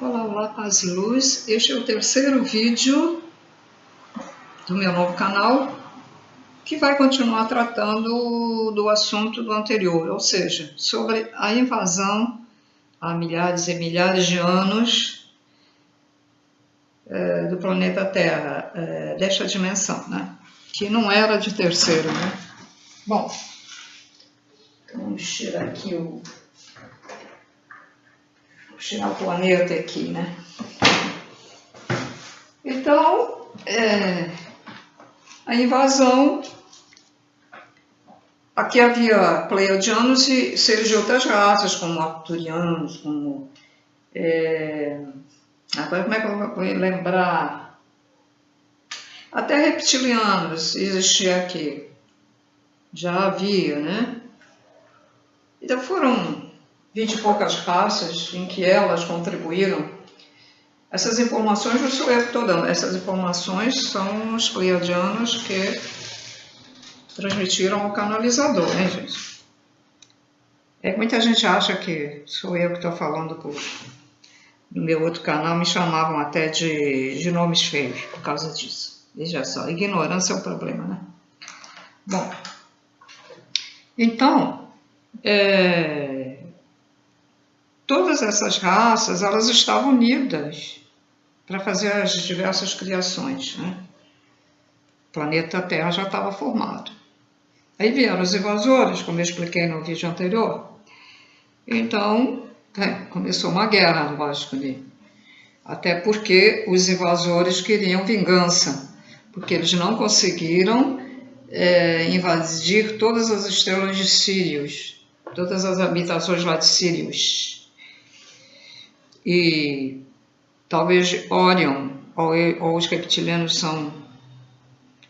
Olá, olá, paz e luz. Este é o terceiro vídeo do meu novo canal, que vai continuar tratando do assunto do anterior, ou seja, sobre a invasão há milhares e milhares de anos do planeta Terra, desta dimensão, né? Que não era de terceiro, né? Bom, vamos tirar aqui Vou tirar o planeta aqui, né? Então, a invasão, aqui havia pleiadianos e seres de outras raças, como arcturianos, como... agora como é que eu vou lembrar? Até reptilianos existia aqui, já havia, né? Então foram 20 e poucas raças em que elas contribuíram. Essas informações não sou eu que estou dando, essas informações são os pleiadianos que transmitiram ao canalizador, né, gente? Muita gente acha que sou eu que estou falando no meu outro canal, me chamavam até de nomes feios por causa disso. Veja só, ignorância é o problema, né? Bom, então, todas essas raças, elas estavam unidas para fazer as diversas criações, né? O planeta Terra já estava formado. Aí vieram os invasores, como eu expliquei no vídeo anterior. Então, começou uma guerra, lógico, né? Até porque os invasores queriam vingança, porque eles não conseguiram invadir todas as estrelas de Sírios, todas as habitações lá de Sírios. E talvez Órion, ou os reptilianos são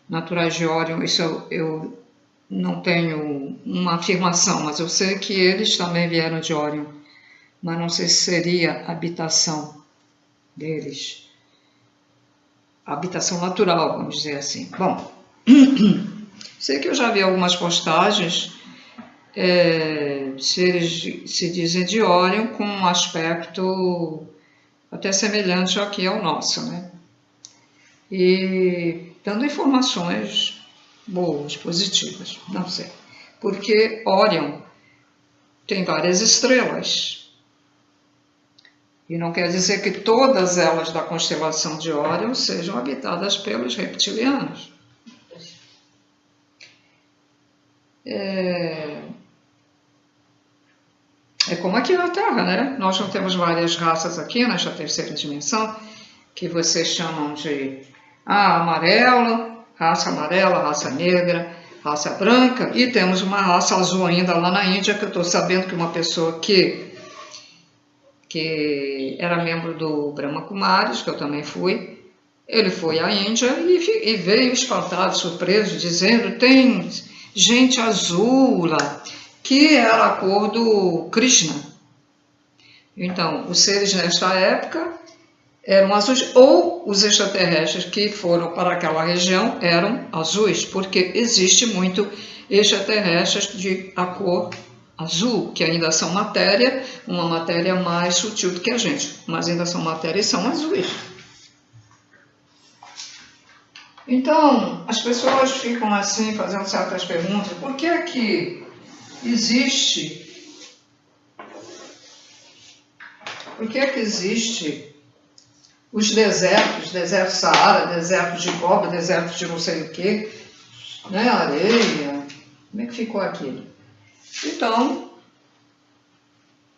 naturais de Órion, isso eu não tenho uma afirmação, mas eu sei que eles também vieram de Órion, mas não sei se seria a habitação deles, a habitação natural, vamos dizer assim. Bom, sei que eu já vi algumas postagens, se dizem de Órion com um aspecto até semelhante aqui ao nosso, né? E dando informações boas, positivas, não sei. Porque Órion tem várias estrelas. E não quer dizer que todas elas da constelação de Órion sejam habitadas pelos reptilianos. É como aqui na Terra, né? Nós não temos várias raças aqui nesta terceira dimensão, que vocês chamam de amarela, raça negra, raça branca, e temos uma raça azul ainda lá na Índia, que eu estou sabendo que uma pessoa que era membro do Brahma Kumaris, que eu também fui, ele foi à Índia e veio espantado, surpreso, dizendo: tem gente azul lá, que era a cor do Krishna. Então, os seres nesta época eram azuis, ou os extraterrestres que foram para aquela região eram azuis, porque existe muito extraterrestres de a cor azul, que ainda são matéria, uma matéria mais sutil do que a gente, mas ainda são matéria e são azuis. Então, as pessoas ficam assim, fazendo certas perguntas: por que é que existe os desertos, deserto Saara, deserto de Gobi, deserto de não sei o que, né, areia, como é que ficou aquilo? Então,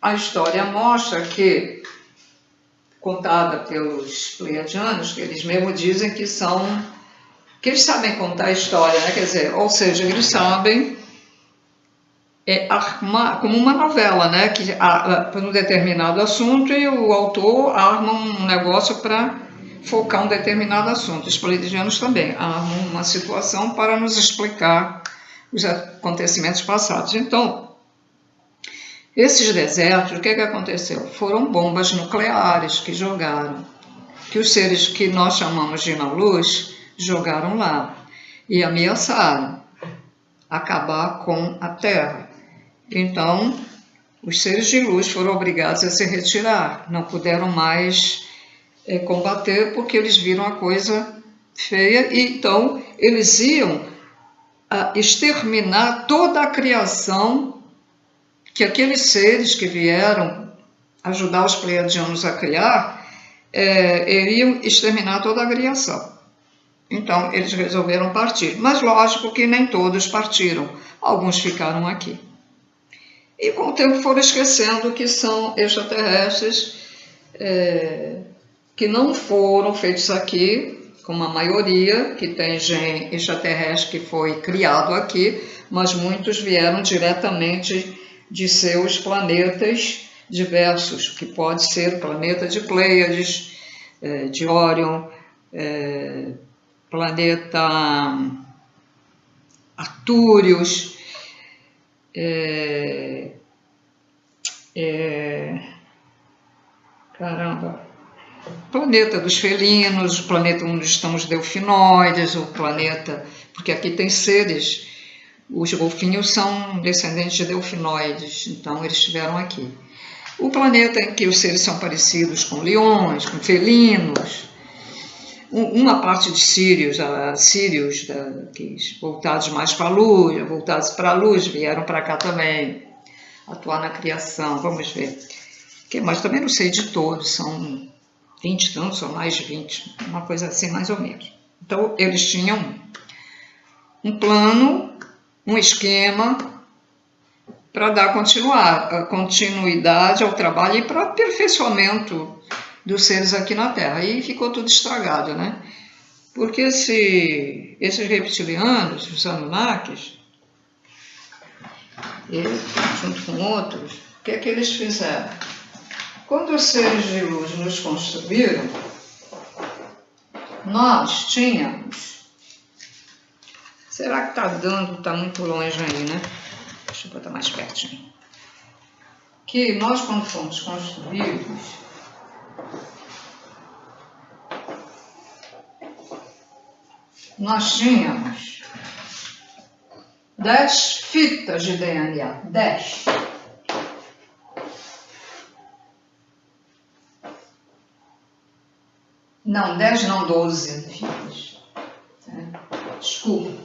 a história mostra que, contada pelos pleiadianos, que eles mesmos dizem que eles sabem contar a história, né? Quer dizer, ou seja, eles sabem armar, como uma novela, né? Que para um determinado assunto e o autor arma um negócio para focar um determinado assunto. Os pleiadianos também armam uma situação para nos explicar os acontecimentos passados. Então, esses desertos, o que aconteceu? Foram bombas nucleares que jogaram, que os seres que nós chamamos de Nalus jogaram lá e ameaçaram acabar com a Terra. Então, os seres de luz foram obrigados a se retirar, não puderam mais combater porque eles viram a coisa feia e então eles iam exterminar toda a criação que aqueles seres que vieram ajudar os pleiadianos a criar, iriam exterminar toda a criação. Então eles resolveram partir, mas lógico que nem todos partiram, alguns ficaram aqui. E com o tempo foram esquecendo que são extraterrestres que não foram feitos aqui, como a maioria, que tem gene extraterrestre que foi criado aqui, mas muitos vieram diretamente de seus planetas diversos, que pode ser o planeta de Pleiades, de Órion, planeta Artúrios, planeta dos felinos, o planeta onde estão os delfinoides, o planeta, porque aqui tem seres, os golfinhos são descendentes de delfinoides, então eles estiveram aqui. O planeta em que os seres são parecidos com leões, com felinos, uma parte de sírios, voltados mais para a luz, voltados para a luz, vieram para cá também, atuar na criação, vamos ver. Mas também não sei de todos, são 20 e tantos, ou mais de 20, uma coisa assim mais ou menos. Então eles tinham um plano, um esquema para dar continuidade ao trabalho e para aperfeiçoamento dos seres aqui na Terra. E ficou tudo estragado, né? Porque esses reptilianos, os Anunnakis, junto com outros, o que é que eles fizeram? Quando os seres de luz nos construíram, nós tínhamos... Será que está dando? Está muito longe aí, né? Deixa eu botar mais pertinho. Que nós, quando fomos construídos, nós tínhamos 10 fitas de DNA. 10. Não, 10 não, 12 fitas. Desculpa.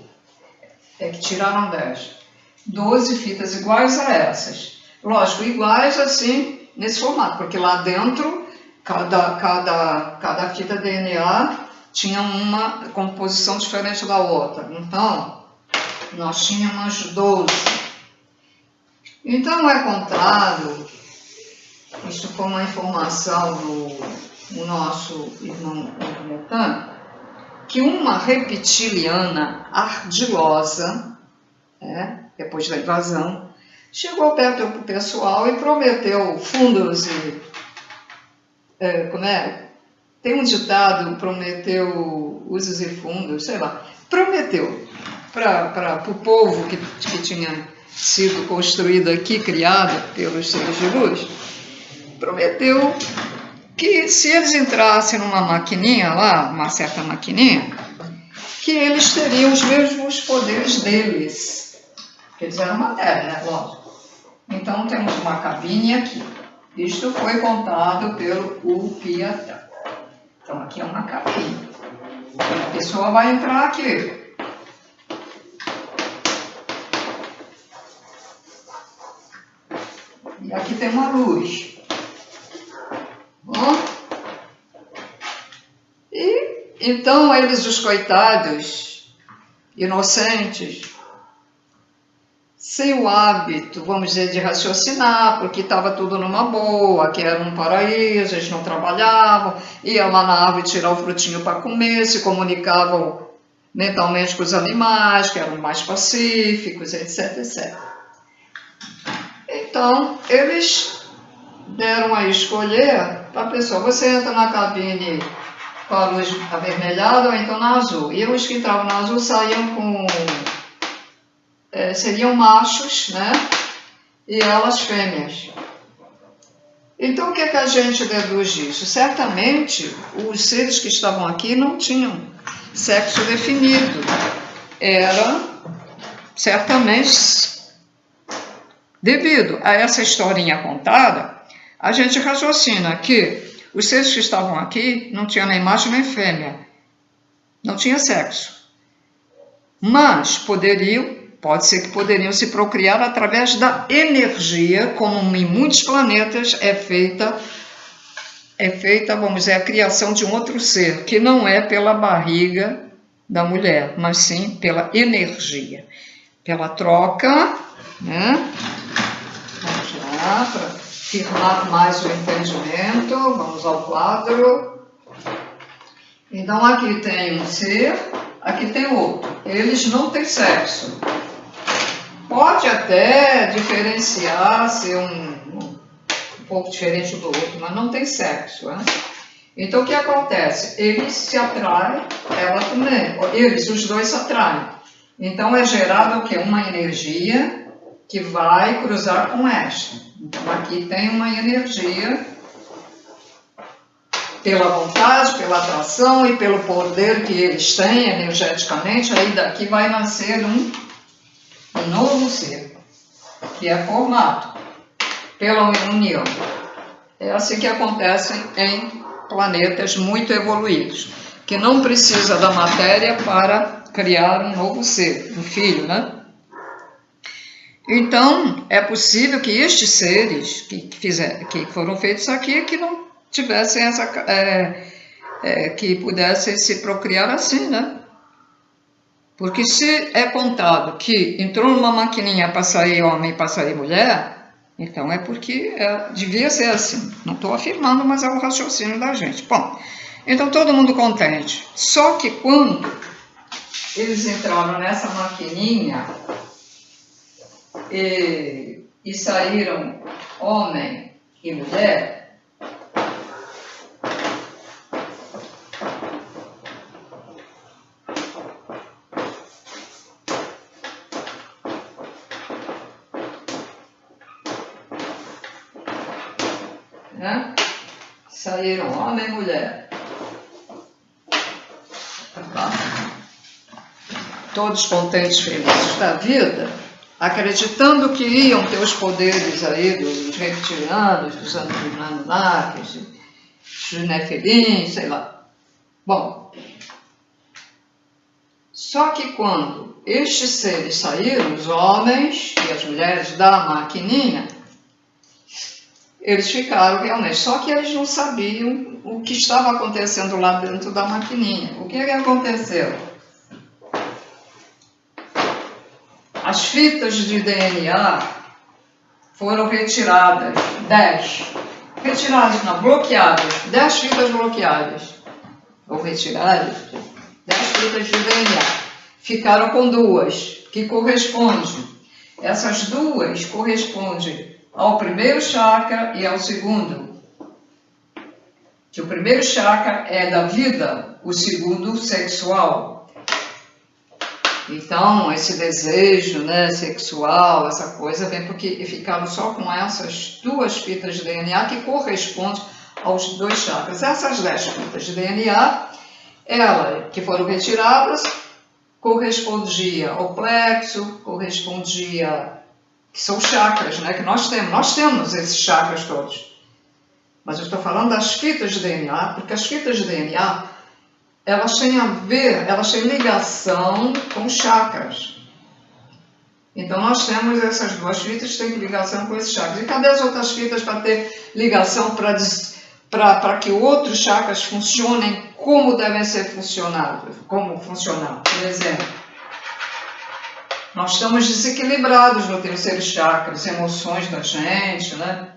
É que tiraram 10. 12 fitas iguais a essas. Lógico, iguais assim, nesse formato, porque lá dentro, cada fita DNA tinha uma composição diferente da outra. Então, nós tínhamos 12. Então, é contado, isto foi uma informação do nosso irmão Metan, que uma reptiliana ardilosa, depois da invasão, chegou perto do pessoal e prometeu fundos e... Tem um ditado, prometeu usos e fundos, sei lá. Prometeu para o povo que tinha sido construído aqui, criado pelos seres de luz, prometeu que se eles entrassem numa maquininha lá, uma certa maquininha, que eles teriam os mesmos poderes deles. Porque eles eram matéria, né? Lógico. Então temos uma cabine aqui. Isto foi contado pelo Upiatã. Então aqui é uma cabine. A pessoa vai entrar aqui. E aqui tem uma luz. Bom? E então eles, os coitados, inocentes, sem o hábito, vamos dizer, de raciocinar, porque estava tudo numa boa, que era um paraíso, eles não trabalhavam, iam lá na árvore tirar o frutinho para comer, se comunicavam mentalmente com os animais, que eram mais pacíficos, etc, etc. Então, eles deram a escolher para a pessoa, você entra na cabine com a luz avermelhada ou então na azul. E os que entravam na azul saíam com... seriam machos, né? E elas fêmeas. Então, o que a gente deduz disso? Certamente, os seres que estavam aqui não tinham sexo definido. Era, certamente, Devido a essa historinha contada, a gente raciocina que os seres que estavam aqui não tinham nem macho nem fêmea, não tinha sexo. Mas pode ser que poderiam se procriar através da energia, como em muitos planetas é feita, vamos dizer, a criação de um outro ser, que não é pela barriga da mulher, mas sim pela energia, pela troca, né? Vamos lá, para firmar mais o entendimento, vamos ao quadro. Então aqui tem um ser, aqui tem outro. Eles não têm sexo. Pode até diferenciar, ser um pouco diferente do outro, mas não tem sexo, né? Então o que acontece? Eles se atraem, ela também. Os dois se atraem. Então é gerada o quê? Uma energia que vai cruzar com esta. Então aqui tem uma energia pela vontade, pela atração e pelo poder que eles têm energeticamente, aí daqui vai nascer um novo ser, que é formado pela união. É assim que acontece em planetas muito evoluídos, que não precisa da matéria para criar um novo ser, um filho, né? Então, é possível que estes seres que foram feitos aqui, que não tivessem que pudessem se procriar assim, né? Porque se é contado que entrou numa maquininha para sair homem e para sair mulher, então é porque devia ser assim. Não estou afirmando, mas é o raciocínio da gente. Bom, então todo mundo contente. Só que quando eles entraram nessa maquininha e saíram homem e mulher, né? Saíram homem e mulher. Tá? Todos contentes, felizes da vida, acreditando que iam ter os poderes aí dos reptilianos, dos Anunnakis, dos Nefilim, sei lá. Bom, só que quando estes seres saíram, os homens e as mulheres da maquininha, eles ficaram realmente, só que eles não sabiam o que estava acontecendo lá dentro da maquininha. O que aconteceu? As fitas de DNA foram retiradas, 10. Retiradas, não, bloqueadas, 10 fitas bloqueadas. Ou retiradas, 10 fitas de DNA. Ficaram com 2, que correspondem. Essas 2 correspondem ao primeiro chakra e ao segundo. Que o primeiro chakra é da vida, o segundo sexual. Então, esse desejo, né, sexual, essa coisa, vem porque ficaram só com essas 2 fitas de DNA que correspondem aos 2 chakras. Essas 10 fitas de DNA, elas que foram retiradas, correspondia ao plexo, correspondia, que são chakras, né, que nós temos esses chakras todos. Mas eu estou falando das fitas de DNA, porque as fitas de DNA, elas têm a ver, elas têm ligação com chakras. Então nós temos essas 2 fitas que têm ligação com esses chakras. E cadê as outras fitas para ter ligação para que outros chakras funcionem como devem ser funcionados? Como funcionar? Por exemplo, nós estamos desequilibrados no terceiro chakra, as emoções da gente, né?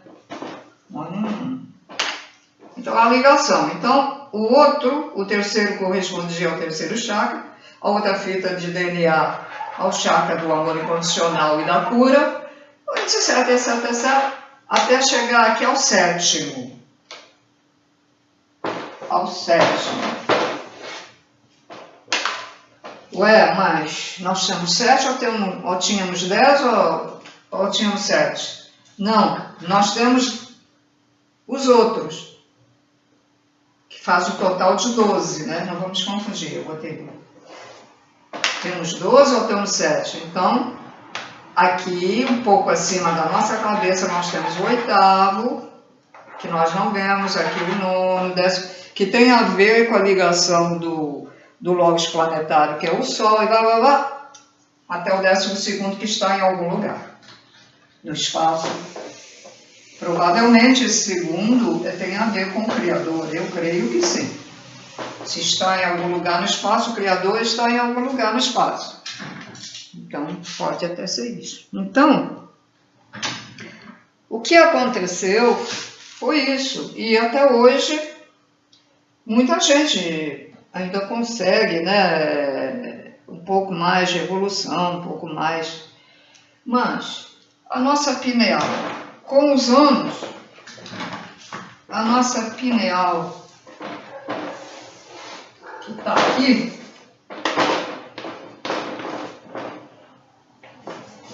Então a ligação. Então o terceiro correspondia ao terceiro chakra, a outra fita de DNA ao chakra do amor incondicional e da cura, etc, até chegar aqui ao sétimo. Ué, mas nós tínhamos 7 ou tínhamos 10 ou tínhamos 7? Não, nós temos os outros, que faz o total de 12, né? Não vamos confundir, eu botei. Temos 12 ou temos 7? Então, aqui, um pouco acima da nossa cabeça, nós temos o oitavo, que nós não vemos, aqui o nono, décimo, que tem a ver com a ligação do lógos planetário, que é o Sol, e até o 12º, que está em algum lugar no espaço. Provavelmente esse segundo tem a ver com o Criador, eu creio que sim. Se está em algum lugar no espaço, o Criador está em algum lugar no espaço. Então, pode até ser isso. Então, o que aconteceu foi isso. E até hoje, muita gente ainda consegue, né, um pouco mais de evolução, um pouco mais. Mas a nossa pineal, com os anos, a nossa pineal, que está aqui,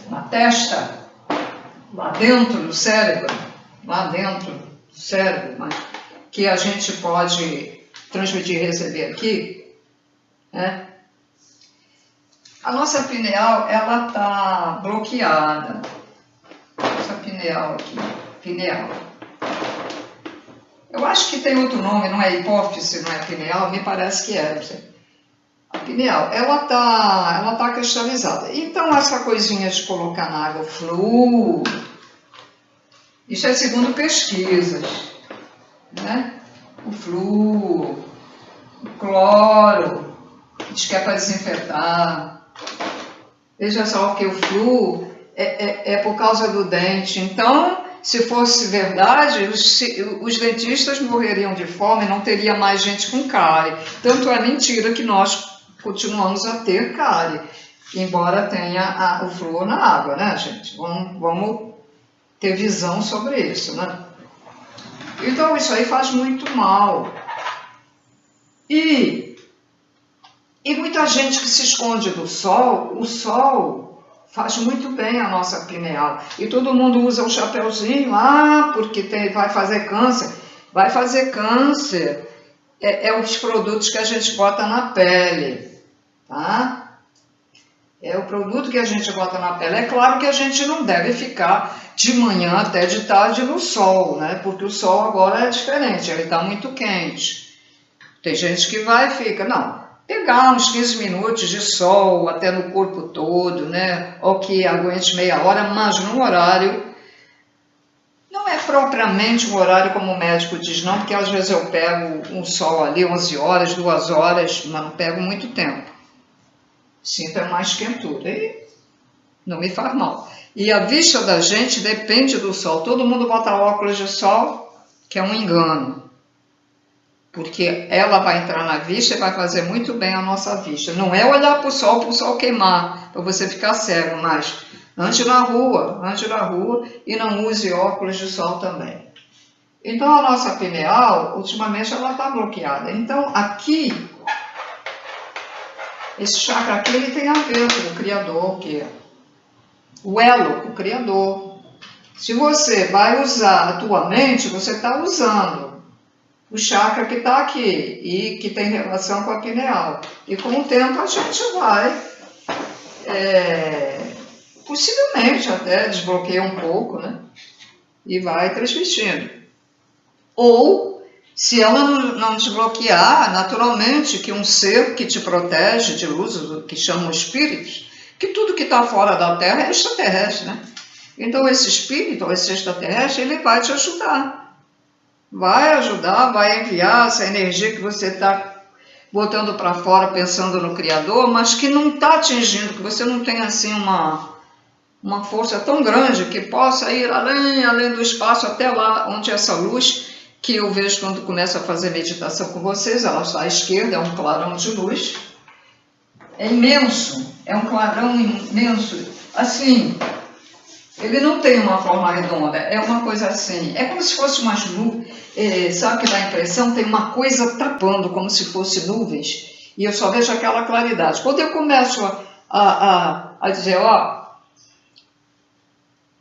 na testa, lá dentro do cérebro, mas que a gente pode transmitir e receber aqui, né? A nossa pineal, ela está bloqueada. Essa pineal aqui, pineal. Eu acho que tem outro nome, não é hipófise, não é pineal, me parece que é, não sei. A pineal, ela tá cristalizada. Então, essa coisinha de colocar na água flúor, isso é segundo pesquisas, né? O flúor, o cloro, diz que é para desinfetar. Veja só que o flúor é por causa do dente. Então, se fosse verdade, os dentistas morreriam de fome, não teria mais gente com cárie. Tanto é mentira que nós continuamos a ter cárie, embora tenha o flúor na água, né, gente? Vamos ter visão sobre isso, né? Então, isso aí faz muito mal. E muita gente que se esconde do sol, o sol faz muito bem a nossa pineal. E todo mundo usa o chapeuzinho, porque vai fazer câncer. Vai fazer câncer. É os produtos que a gente bota na pele, tá? É o produto que a gente bota na pele. É claro que a gente não deve ficar de manhã até de tarde no sol, né? Porque o sol agora é diferente, ele está muito quente. Tem gente que vai e fica, não, pegar uns 15 minutos de sol até no corpo todo, né? Ou que aguente meia hora, mas num horário, não é propriamente um horário como o médico diz, não, porque às vezes eu pego um sol ali 11 horas, 2 horas, mas não pego muito tempo. Sinto mais quentura e não me faz mal. E a vista da gente depende do sol. Todo mundo bota óculos de sol, que é um engano. Porque ela vai entrar na vista e vai fazer muito bem a nossa vista. Não é olhar para o sol queimar, para você ficar cego, mas ande na rua e não use óculos de sol também. Então a nossa pineal, ultimamente, ela está bloqueada. Então aqui, esse chakra aqui, ele tem a ver com o Criador, que é o elo com o Criador. Se você vai usar a tua mente, você está usando o chakra que está aqui e que tem relação com a pineal. E com o tempo a gente vai, possivelmente até desbloqueia um pouco, né? E vai transmitindo. Ou, se ela não desbloquear, naturalmente que um ser que te protege de luz, que chamam espíritos, que tudo que está fora da Terra é extraterrestre, né? Então esse espírito, esse extraterrestre, ele vai te ajudar. Vai ajudar, vai enviar essa energia que você está botando para fora pensando no Criador, mas que não está atingindo, que você não tem assim uma força tão grande que possa ir além do espaço até lá onde essa luz, que eu vejo quando começo a fazer meditação com vocês, ela está à esquerda, é um clarão de luz, é imenso, é um clarão imenso, assim, ele não tem uma forma redonda, é uma coisa assim, é como se fosse umas nuvens, sabe que dá a impressão, tem uma coisa tapando, como se fosse nuvens, e eu só vejo aquela claridade. Quando eu começo a dizer,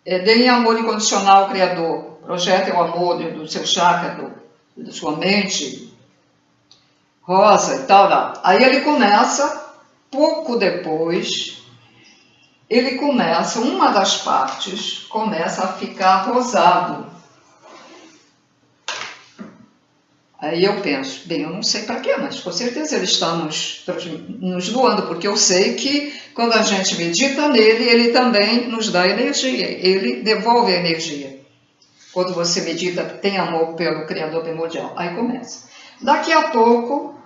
deem amor incondicional ao Criador, projetem o amor do seu chakra, da sua mente, rosa e tal, aí ele começa, pouco depois, ele começa, uma das partes começa a ficar rosado. Aí eu penso, bem, eu não sei para quê, mas com certeza ele está nos doando, porque eu sei que quando a gente medita nele, ele também nos dá energia, ele devolve a energia. Quando você medita, tem amor pelo Criador primordial. Aí começa. Daqui a pouco,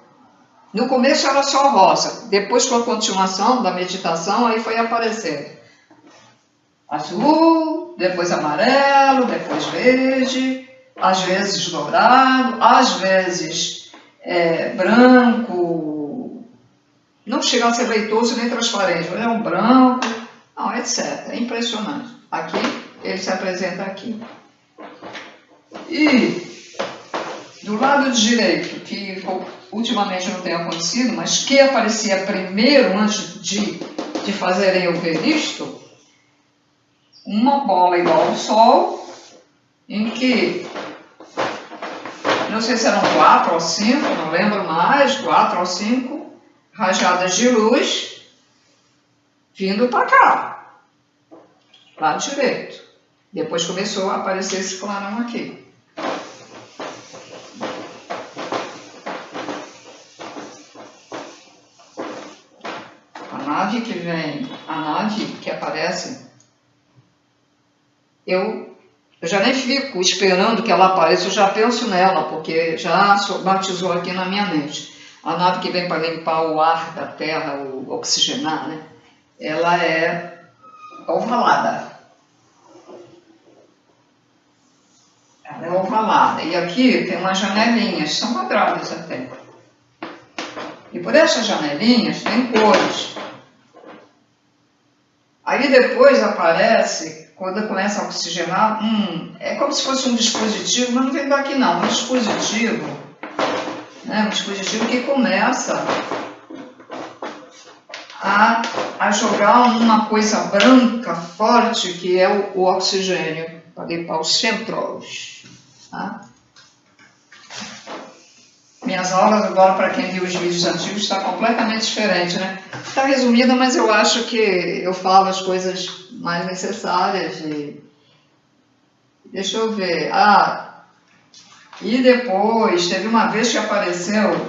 no começo era só rosa, depois com a continuação da meditação, aí foi aparecendo azul, depois amarelo, depois verde, às vezes dourado, às vezes branco, não chega a ser leitoso nem transparente, mas é um branco, não, etc. É impressionante. Aqui, ele se apresenta aqui. E do lado direito, que ultimamente não tem acontecido, mas que aparecia primeiro antes de fazerem eu ver isto, uma bola igual ao Sol, em que, não sei se eram 4 ou 5, não lembro mais, 4 ou 5 rajadas de luz vindo para cá, lado direito. Depois começou a aparecer esse clarão aqui. A nave que vem, a nave que aparece, eu já nem fico esperando que ela apareça, eu já penso nela, porque já batizou aqui na minha mente. A nave que vem para limpar o ar da Terra, o oxigenar, né? Ela é ovalada. Ela é ovalada. E aqui tem umas janelinhas, são quadradas até. E por essas janelinhas tem cores. Aí depois aparece, quando começa a oxigenar, é como se fosse um dispositivo, mas não vem daqui não, um dispositivo, né? Um dispositivo que começa a jogar uma coisa branca forte, que é o oxigênio, para limpar os chemtrails. Tá? Minhas aulas agora, para quem viu os vídeos antigos, está completamente diferente, né? Está resumida, mas eu acho que eu falo as coisas mais necessárias. Deixa eu ver. E depois, teve uma vez que apareceu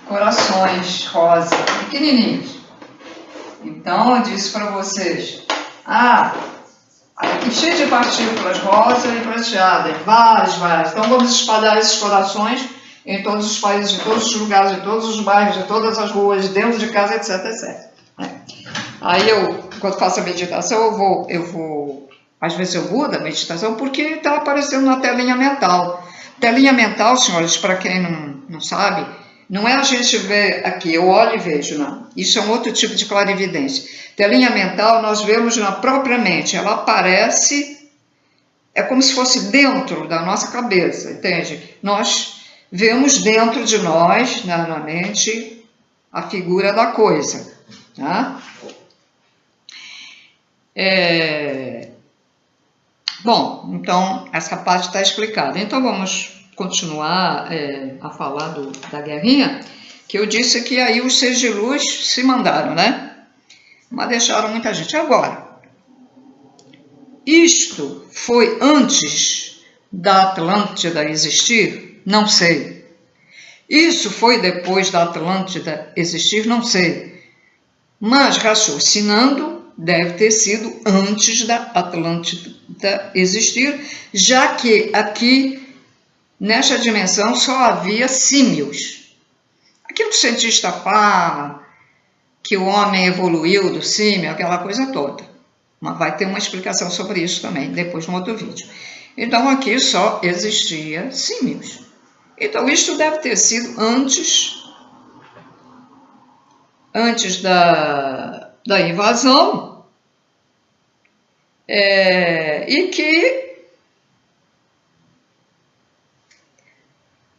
corações rosa, pequenininhos. Então, eu disse para vocês, aqui cheio de partículas rosa e prateadas, várias. Então, vamos espalhar esses corações em todos os países, em todos os lugares, em todos os bairros, em todas as ruas, dentro de casa, etc. Aí quando faço a meditação, eu vou, às vezes eu mudo a meditação, porque está aparecendo na telinha mental. Telinha mental, senhores, para quem não sabe, não é a gente ver aqui, eu olho e vejo, não. Isso é um outro tipo de clarividência. Telinha mental, nós vemos na própria mente, ela aparece, é como se fosse dentro da nossa cabeça, entende? Nós vemos dentro de nós, na mente, a figura da coisa. Tá? Bom, então essa parte está explicada. Então vamos continuar a falar da guerrinha, que eu disse que aí os seres de luz se mandaram, né? Mas deixaram muita gente. Agora, isto foi antes da Atlântida existir? Não sei. Isso foi depois da Atlântida existir? Não sei. Mas, raciocinando, deve ter sido antes da Atlântida existir, já que aqui, nesta dimensão, só havia símios. Aqui o cientista fala que o homem evoluiu do símio, aquela coisa toda. Mas vai ter uma explicação sobre isso também, depois no outro vídeo. Então, aqui só existia símios. Então, isto deve ter sido antes da invasão, e que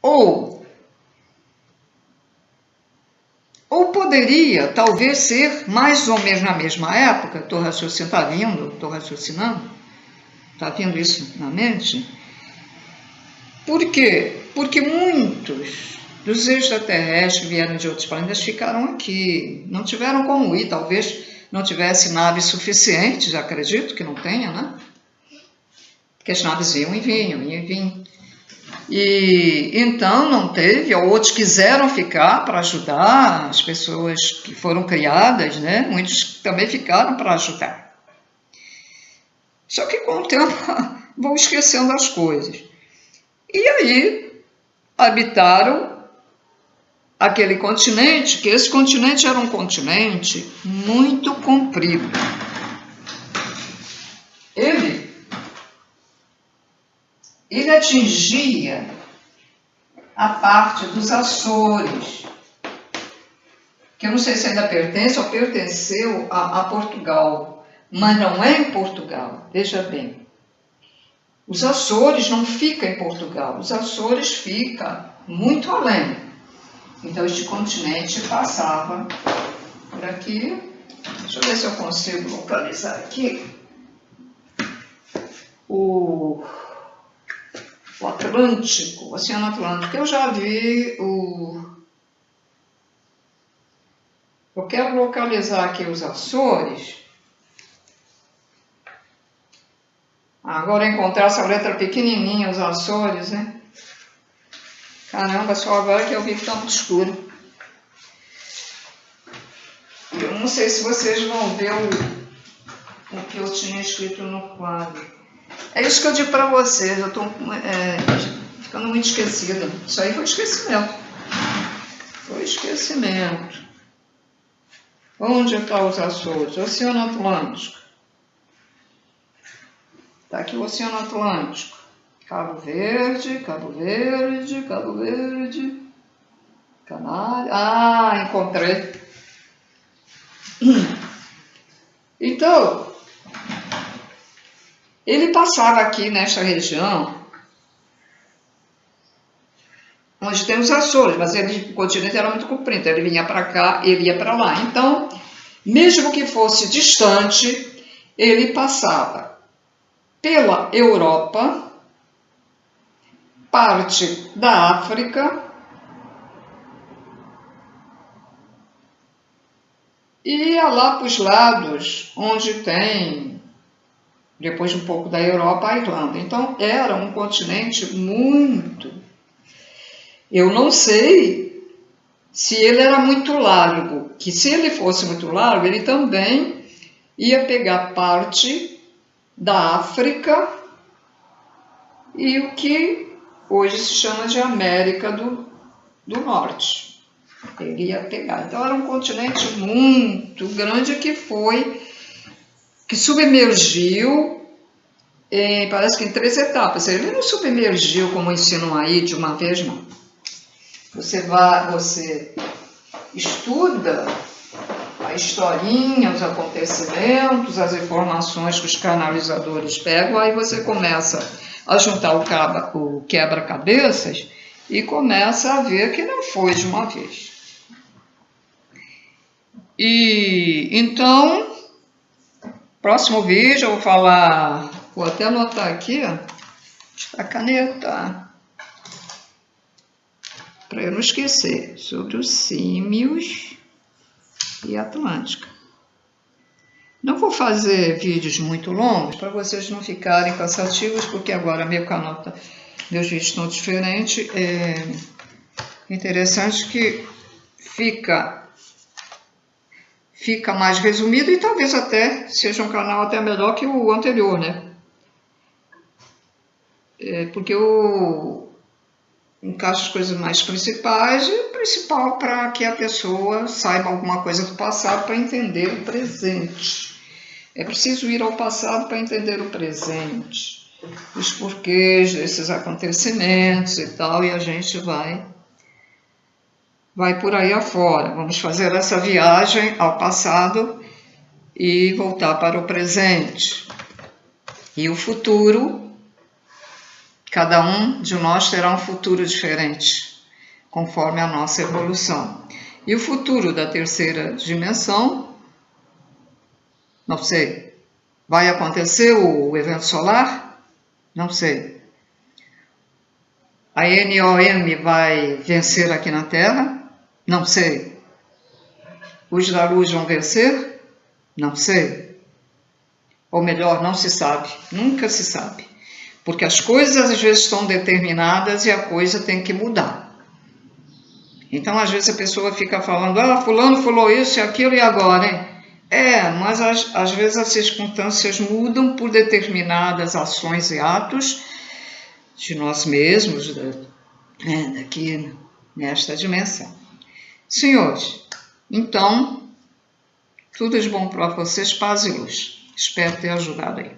ou poderia talvez ser mais ou menos na mesma época, estou raciocinando, está vindo isso na mente? Por quê? Porque muitos dos extraterrestres que vieram de outros planetas ficaram aqui, não tiveram como ir, talvez não tivesse naves suficientes, acredito que não tenha, né? Porque as naves iam e vinham, iam e vinham. E então não teve, outros quiseram ficar para ajudar as pessoas que foram criadas, né? Muitos também ficaram para ajudar. Só que com o tempo vão esquecendo as coisas. E aí habitaram aquele continente, que esse continente era um continente muito comprido. Ele atingia a parte dos Açores, que eu não sei se ainda pertence ou pertenceu a Portugal, mas não é em Portugal, veja bem. Os Açores não ficam em Portugal, os Açores ficam muito além. Então este continente passava por aqui. Deixa eu ver se eu consigo localizar aqui. O Atlântico, o Oceano Atlântico. Eu já vi Eu quero localizar aqui os Açores. Agora encontrar essa letra pequenininha, os Açores, né? Caramba, só agora que eu vi que está muito escuro. Eu não sei se vocês vão ver o que eu tinha escrito no quadro. É isso que eu digo para vocês, eu estou ficando muito esquecida. Isso aí foi esquecimento. Foi esquecimento. Onde estão os Açores? Oceano Atlântico. Está aqui o Oceano Atlântico. Cabo Verde, Cabo Verde, Cabo Verde. Canário. Ah, encontrei. Então, ele passava aqui nesta região, onde tem os Açores, mas o continente era muito comprido, ele vinha para cá, ele ia para lá. Então, mesmo que fosse distante, ele passava pela Europa, parte da África e ia lá para os lados onde tem, depois um pouco da Europa, a Irlanda. Então, era um continente muito... Eu não sei se ele era muito largo, que se ele fosse muito largo, ele também ia pegar parte da África e o que hoje se chama de América do Norte. Ele ia pegar. Então, era um continente muito grande que submergiu, parece que em 3 etapas. Ele não submergiu como ensinam aí de uma vez, não. Você estuda a historinha, os acontecimentos, as informações que os canalizadores pegam, aí você começa a juntar o quebra-cabeças e começa a ver que não foi de uma vez. E então, próximo vídeo eu vou falar, vou até anotar aqui, ó, a caneta, para eu não esquecer, sobre os símios e Atlântica. Não vou fazer vídeos muito longos para vocês não ficarem cansativos, porque agora meu canal meus vídeos estão diferentes. É interessante que fica mais resumido e talvez até seja um canal até melhor que o anterior, né? Porque eu encaixo as coisas mais principais e o principal para que a pessoa saiba alguma coisa do passado para entender o presente. É preciso ir ao passado para entender o presente, os porquês desses acontecimentos e tal, e a gente vai por aí afora. Vamos fazer essa viagem ao passado e voltar para o presente. E o futuro, cada um de nós terá um futuro diferente, conforme a nossa evolução. E o futuro da terceira dimensão, não sei. Vai acontecer o evento solar? Não sei. A NOM vai vencer aqui na Terra? Não sei. Os da luz vão vencer? Não sei. Ou melhor, não se sabe. Nunca se sabe. Porque as coisas às vezes estão determinadas e a coisa tem que mudar. Então, às vezes a pessoa fica falando, fulano falou isso e aquilo e agora, hein? Mas às vezes as circunstâncias mudam por determinadas ações e atos de nós mesmos, daqui nesta dimensão. Senhores, então, tudo de bom para vocês, paz e luz. Espero ter ajudado aí.